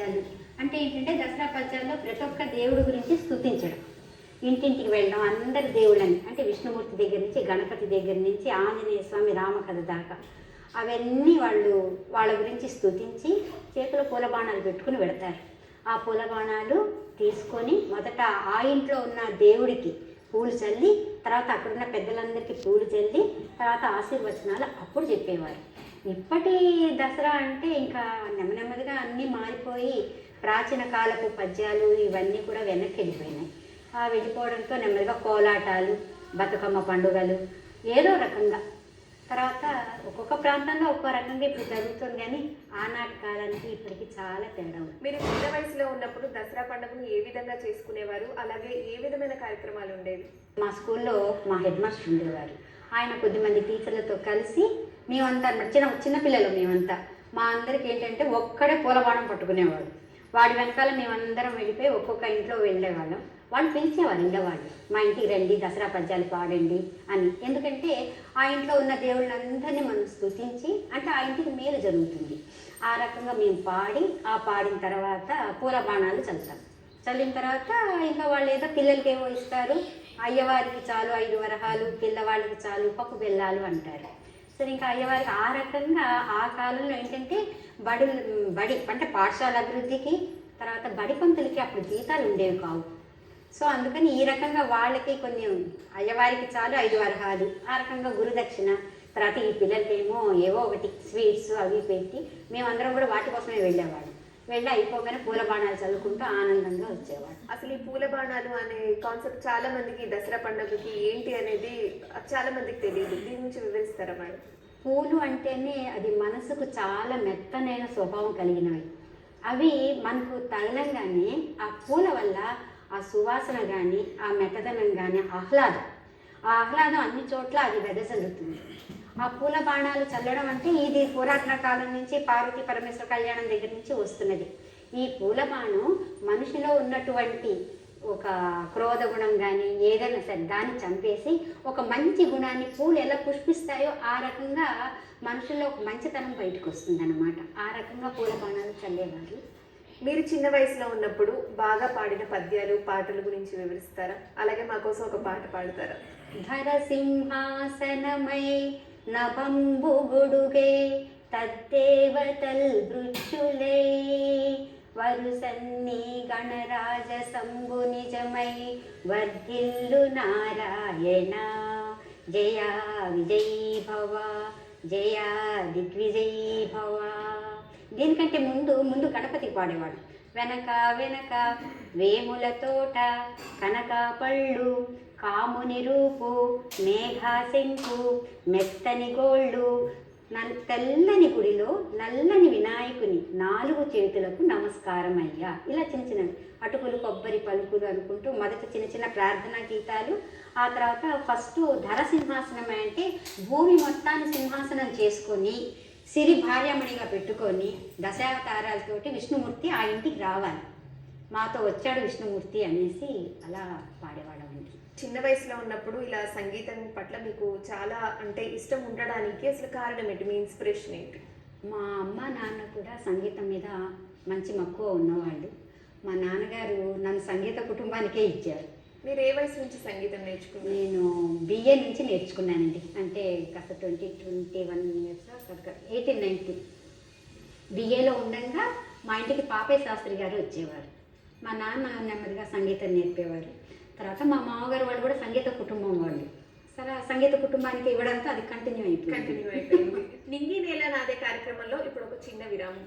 పద్యాలు. అంటే ఏంటంటే దసరా పద్యాల్లో ప్రతి ఒక్క దేవుడి గురించి స్తుతించడం, ఇంటింటికి వెళ్ళడం, అందరి దేవుళ్ళని అంటే విష్ణుమూర్తి దగ్గర నుంచి గణపతి దగ్గర నుంచి ఆంజనేయ స్వామి రామకథ దాకా అవన్నీ వాళ్ళ గురించి స్తుతించి చేతిలో పూల బాణాలు పెట్టుకుని పెడతారు. ఆ పూల బాణాలు తీసుకొని మొదట ఆ ఇంట్లో ఉన్న దేవుడికి పూలు చల్లి, తర్వాత అక్కడున్న పెద్దలందరికీ పూలు చల్లి, తర్వాత ఆశీర్వచనాలు అప్పుడు చెప్పేవారు. ఇప్పటి దసరా అంటే ఇంకా నెమ్మదిగా అన్నీ మారిపోయి ప్రాచీన కాలపు పద్యాలు ఇవన్నీ కూడా వెనక్కి వెళ్ళిపోయినాయి. ఆ వెళ్ళిపోవడంతో నెమ్మదిగా కోలాటాలు, బతుకమ్మ పండుగలు ఏదో రకంగా, తర్వాత ఒక్కొక్క ప్రాంతంలో ఒక్కో రకంగా ఇప్పుడు జరుగుతుంది. కానీ ఆనాటి కాలానికి ఇప్పటికి చాలా తేడా ఉంది. మీరు చిన్న వయసులో ఉన్నప్పుడు దసరా పండుగను ఏ విధంగా చేసుకునేవారు, అలాగే ఏ విధమైన కార్యక్రమాలు ఉండేవి? మా స్కూల్లో మా హెడ్ మాస్టర్ ఉండేవారు. ఆయన కొద్దిమంది టీచర్లతో కలిసి మేమంతా చిన్నపిల్లలు మేమంతా మా అందరికి ఏంటంటే ఒక్కడే పూలబాణం పట్టుకునేవాడు. వాడి వెనకాల మేమందరం వెళ్ళిపోయి ఒక్కొక్క ఇంట్లో వెళ్ళేవాళ్ళం. వాళ్ళు పిలిచేవారు ఇండవాళ్ళు, మా ఇంటికి రండి దసరా పద్యాలు పాడండి అని. ఎందుకంటే ఆ ఇంట్లో ఉన్న దేవుళ్ళందరినీ మనం స్తుతించి అంటే ఆ ఇంటికి మేలు జరుగుతుంది. ఆ రకంగా మేము పాడిన తర్వాత పూల బాణాలు చల్లుతాం. చల్లిన తర్వాత ఇంకా వాళ్ళు ఏదో పిల్లలకి ఏవో ఇస్తారు. అయ్యవారికి చాలు 5 వరహాలు, పిల్లవాళ్ళకి చాలు పప్పు బెల్లాలు అంటారు. సరే ఇంకా అయ్యవారికి ఆ రకంగా ఆ కాలంలో ఏంటంటే బడి అంటే పాఠశాల అభివృద్ధికి, తర్వాత బడి పంతులకి అప్పుడు జీతాలు ఉండేవి కావు. సో అందుకని ఈ రకంగా వాళ్ళకి కొంచెం అయ్యవారికి చాలు 5 వరహాలు, ఆ రకంగా గురుదక్షిణ, తర్వాత ఈ పిల్లలకేమో ఏవో ఒకటి స్వీట్స్ అవి పెట్టి మేమందరం కూడా వాటి కోసమే వెళ్ళేవాడు. వెళ్ళి అయిపోగానే పూల బాణాలు చల్లుకుంటూ ఆనందంగా వచ్చేవాడు. అసలు ఈ పూల బాణాలు అనే కాన్సెప్ట్ చాలా మందికి దసరా పండుగకి ఏంటి అనేది చాలా మందికి తెలియదు. దీని నుంచి వివరిస్తారా మేడం? పూలు అంటేనే అది మనసుకు చాలా మెత్తనైన స్వభావం కలిగినవి. అవి మనకు తగలంగానే ఆ పూల వల్ల ఆ సువాసన కానీ, ఆ మెత్తదనం కానీ, ఆ ఆహ్లాదం అన్ని చోట్ల అది వెదజల్లుతుంది. ఆ పూల బాణాలు చల్లడం అంటే ఇది పురాతన కాలం నుంచి పార్వతీ పరమేశ్వర కళ్యాణం దగ్గర నుంచి వస్తున్నది. ఈ పూల బాణం మనిషిలో ఉన్నటువంటి ఒక క్రోధ గుణం కానీ ఏదైనా సరే దాన్ని చంపేసి ఒక మంచి గుణాన్ని పూలు ఎలా పుష్పిస్తాయో ఆ రకంగా మనుషుల్లో ఒక మంచితనం బయటకు వస్తుంది అన్నమాట. ఆ రకంగా పూల బాణాలు చల్లేవారు. మీరు చిన్న వయసులో ఉన్నప్పుడు బాగా పాడిన పద్యాలు, పాటల గురించి వివరిస్తారా? అలాగే మా కోసం ఒక పాట పాడతారా? ధరసింహాసనమై నభంబు గొడుగే తద్దేవతల్ భృత్యులై వరుసన్ని గణరాజ సంభు నిజమై వర్ధిల్లు నారాయణ జయ విజయీ భవ, జయ దిగ్విజయీ భవ. దీనికంటే ముందు గణపతికి పాడేవాడు. వెనక వేముల తోట, కనక పళ్ళు, కాముని రూపు, మేఘాశంకు, మెత్తని గోళ్ళు, తెల్లని గుడిలో నల్లని వినాయకుని 4 చేతులకు నమస్కారం అయ్యా. ఇలా చిన్న అటుకులు కొబ్బరి పలుకులు అనుకుంటూ మొదట చిన్న ప్రార్థనా గీతాలు. ఆ తర్వాత ఫస్ట్ ధరసింహాసనం అంటే భూమి మొత్తాన్ని సింహాసనం చేసుకొని సిరి భార్యామణిగా పెట్టుకొని దశావతారాలతోటి విష్ణుమూర్తి ఆ ఇంటికి రావాలి, మాతో వచ్చాడు విష్ణుమూర్తి అనేసి అలా పాడేవాళ్ళమండి. చిన్న వయసులో ఉన్నప్పుడు ఇలా సంగీతం పట్ల మీకు చాలా అంటే ఇష్టం ఉండడానికి అసలు కారణం ఏంటి? మీ ఇన్స్పిరేషన్ ఏంటి? మా అమ్మ నాన్న కూడా సంగీతం మీద మంచి మక్కువ ఉన్నవాళ్ళు. మా నాన్నగారు నన్ను సంగీత కుటుంబానికే ఇచ్చారు. మీరు ఏ వయసు నుంచి సంగీతం నేర్చుకున్నారు? నేను BA నుంచి నేర్చుకున్నానండి. అంటే కాస్త 21 ఇయర్స్ 1890 BAలో ఉండగా మా ఇంటికి పాపయ్య శాస్త్రి గారు వచ్చేవారు. మా నాన్న నెమ్మదిగా సంగీతం నేర్పేవారు. తర్వాత మా మామగారు వాళ్ళు కూడా సంగీత కుటుంబం వాళ్ళు. సరే సంగీత కుటుంబానికి ఇవ్వడంతో అది కంటిన్యూ అయిపోయింది. నింగి నేల నాదే కార్యక్రమంలో ఇప్పుడు ఒక చిన్న విరామం.